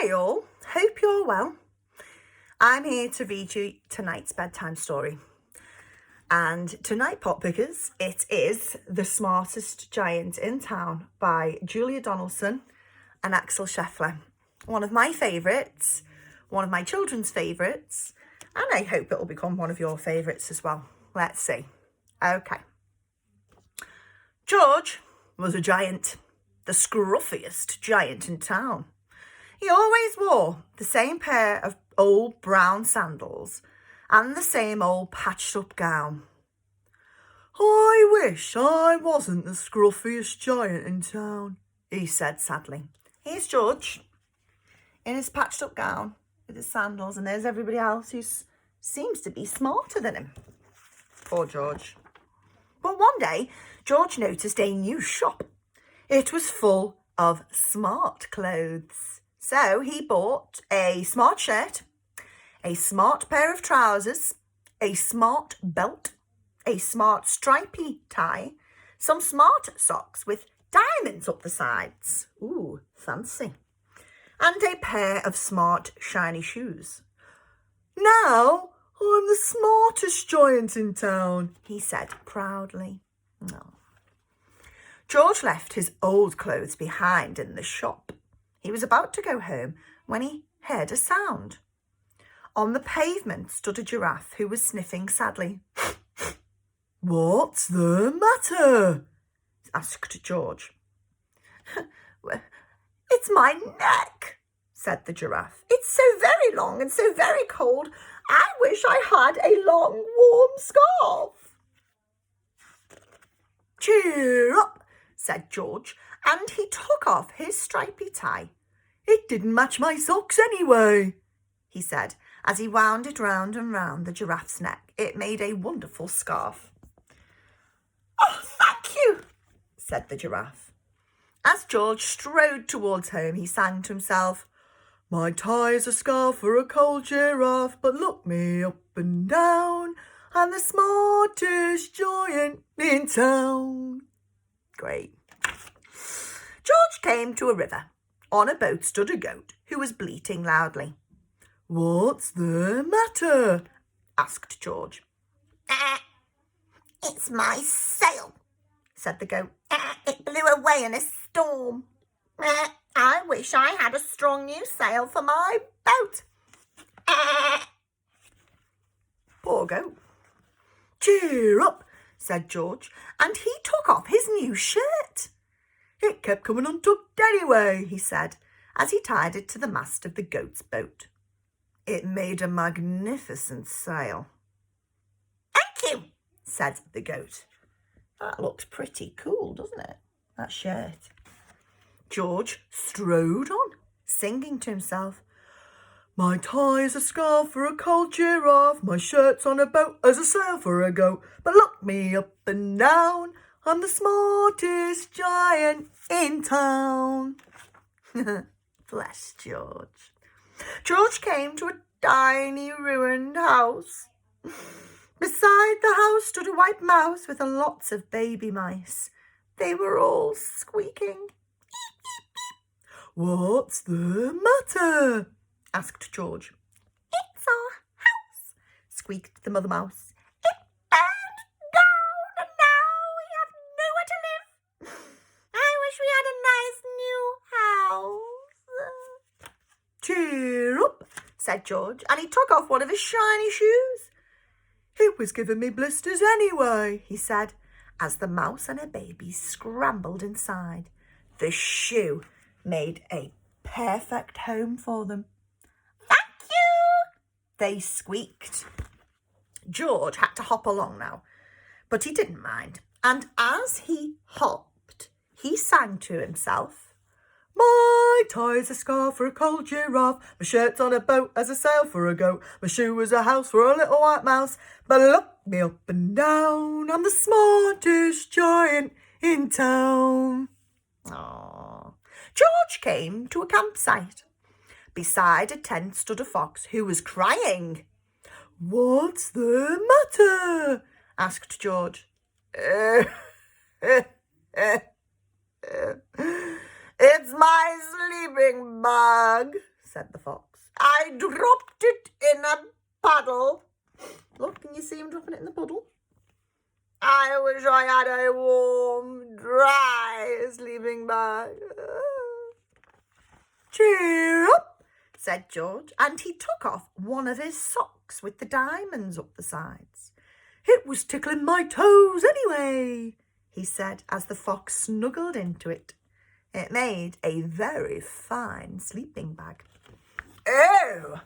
Hi all, hope you're well. I'm here to read you tonight's bedtime story. And tonight, Pot Pickers, it is The Smartest Giant in Town by Julia Donaldson and Axel Scheffler. One of my favourites, one of my children's favourites, and I hope it'll become one of your favourites as well. Let's see. Okay. George was a giant, the scruffiest giant in town. He always wore the same pair of old brown sandals and the same old patched up gown. I wish I wasn't the scruffiest giant in town, he said sadly. Here's George in his patched up gown with his sandals, and there's everybody else who seems to be smarter than him. Poor George. But one day, George noticed a new shop. It was full of smart clothes. So he bought a smart shirt, a smart pair of trousers, a smart belt, a smart stripy tie, some smart socks with diamonds up the sides. Ooh, fancy. And a pair of smart shiny shoes. Now I'm the smartest giant in town, he said proudly. Oh. George left his old clothes behind in the shop. He was about to go home when he heard a sound. On the pavement stood a giraffe who was sniffing sadly. What's the matter? Asked George. It's my neck, said the giraffe. It's so very long and so very cold. I wish I had a long, warm scarf. Cheer up, said George, and he took off his stripy tie. It didn't match my socks anyway, he said, as he wound it round and round the giraffe's neck. It made a wonderful scarf. Oh, thank you, said the giraffe. As George strode towards home, he sang to himself, my tie's a scarf for a cold giraffe, but look me up and down, I'm the smartest giant in town. Great. George came to a river. On a boat stood a goat who was bleating loudly. What's the matter? Asked George. It's my sail, said the goat. It blew away in a storm. I wish I had a strong new sail for my boat. Poor goat. Cheer up, said George, and he took off his new shirt. It kept coming untucked anyway, he said, as he tied it to the mast of the goat's boat. It made a magnificent sail. Thank you, said the goat. That looks pretty cool, doesn't it, that shirt? George strode on, singing to himself, my tie's a scarf for a cold giraffe, my shirt's on a boat as a sail for a goat, but look me up and down, I'm the smartest giant in town. Bless George. George came to a tiny ruined house. Beside the house stood a white mouse with lots of baby mice. They were all squeaking. What's the matter? Asked George. It's our house, squeaked the mother mouse. It burned down and now we have nowhere to live. I wish we had a nice new house. Cheer up, said George, and he took off one of his shiny shoes. It was giving me blisters anyway, he said, as the mouse and her baby scrambled inside. The shoe made a perfect home for them. Thank you, they squeaked. George had to hop along now, but he didn't mind. And as he hopped, he sang to himself, my tie's a scarf for a cold giraffe, my shirt's on a boat as a sail for a goat, my shoe is a house for a little white mouse, but look me up and down, I'm the smartest giant in town. Aww. George came to a campsite. Beside a tent stood a fox who was crying. What's the matter? Asked George. It's my sleeping bag, said the fox. I dropped it in a puddle. Look, can you see him dropping it in the puddle? I wish I had a warm, dry sleeping bag. Cheer up, said George, and he took off one of his socks with the diamonds up the sides. It was tickling my toes anyway, he said as the fox snuggled into it. It made a very fine sleeping bag. Oh,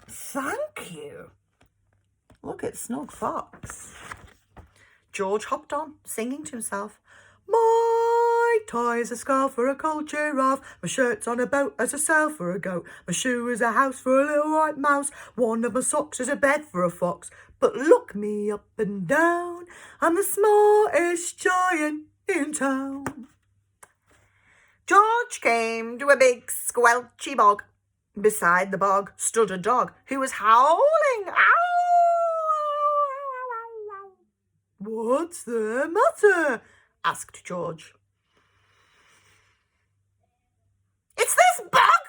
thank you. Look at Snug Fox. George hopped on, singing to himself. My tie is a scarf for a cold giraffe. My shirt's on a boat as a sail for a goat. My shoe is a house for a little white mouse. One of my socks is a bed for a fox. But look me up and down, I'm the smartest giant in town. George came to a big squelchy bog. Beside the bog stood a dog who was howling. Ow! What's the matter? Asked George. It's this bog,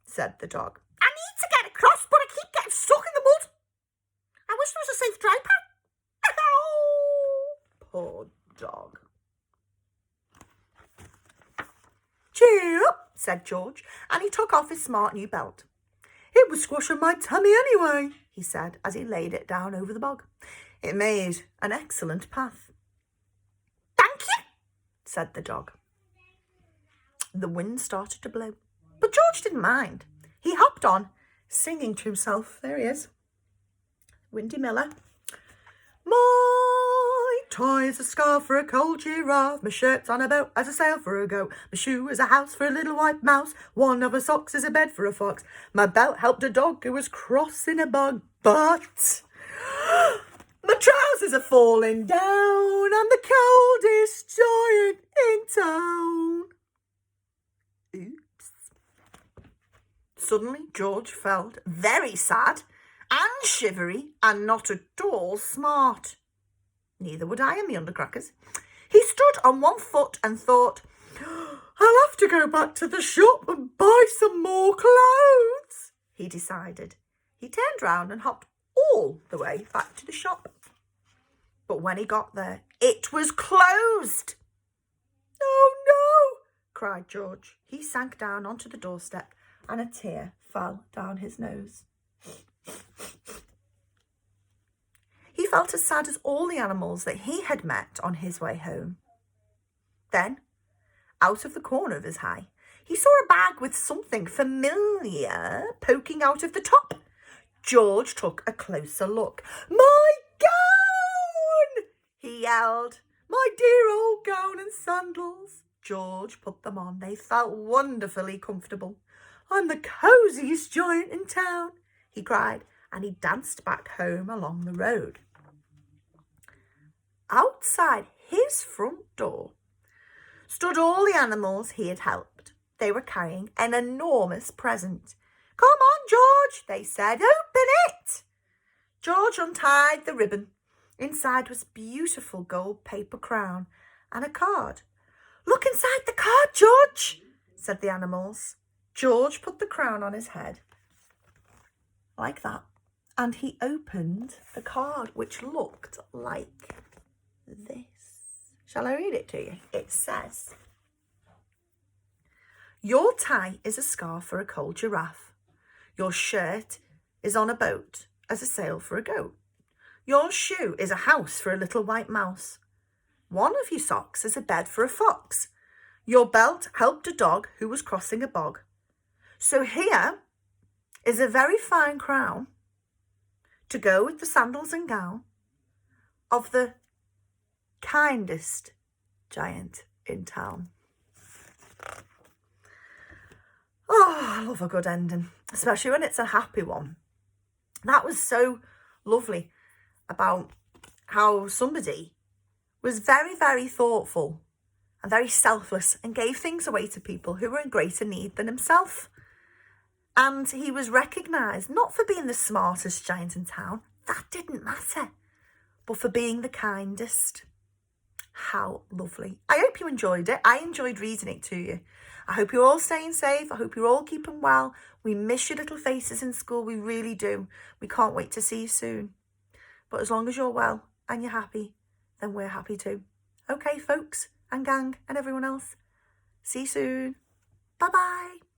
said the dog. I need to get across, but I keep getting stuck in the mud. I wish there was a safe dry path. Poor dog. Cheer up, said George, and he took off his smart new belt. It was squashing my tummy anyway, he said as he laid it down over the bog. It made an excellent path. Thank you, said the dog. The wind started to blow, but George didn't mind. He hopped on, singing to himself. There he is. Windy Miller. My tie is a scarf for a cold giraffe. My shirt's on a boat as a sail for a goat. My shoe is a house for a little white mouse. One of my socks is a bed for a fox. My belt helped a dog who was crossing a bog. But my trousers are falling down. I'm the coldest giant in town. Oops. Suddenly, George felt very sad and shivery and not at all smart. Neither would I in the Undercrackers. He stood on one foot and thought, I'll have to go back to the shop and buy some more clothes, he decided. He turned round and hopped all the way back to the shop. But when he got there, it was closed. Oh no, cried George. He sank down onto the doorstep and a tear fell down his nose. He felt as sad as all the animals that he had met on his way home. Then, out of the corner of his eye, he saw a bag with something familiar poking out of the top. George took a closer look. My gown! He yelled. My dear old gown and sandals. George put them on. They felt wonderfully comfortable. I'm the cosiest giant in town, he cried, and he danced back home along the road. Outside his front door stood all the animals he had helped. They were carrying an enormous present. Come on, George, they said, open it. George untied the ribbon. Inside was a beautiful gold paper crown and a card. Look inside the card, George, said the animals. George put the crown on his head, like that, and he opened the card, which looked like this. Shall I read it to you? It says, your tie is a scarf for a cold giraffe. Your shirt is on a boat as a sail for a goat. Your shoe is a house for a little white mouse. One of your socks is a bed for a fox. Your belt helped a dog who was crossing a bog. So here is a very fine crown to go with the sandals and gown of the kindest giant in town. Oh, I love a good ending, especially when it's a happy one. That was so lovely about how somebody was very, very thoughtful and very selfless and gave things away to people who were in greater need than himself. And he was recognised not for being the smartest giant in town, that didn't matter, but for being the kindest. How lovely. I hope you enjoyed it. I enjoyed reading it to you. I hope you're all staying safe. I hope you're all keeping well. We miss your little faces in school. We really do. We can't wait to see you soon. But as long as you're well and you're happy, then we're happy too. Okay, folks and gang and everyone else. See you soon. Bye-bye.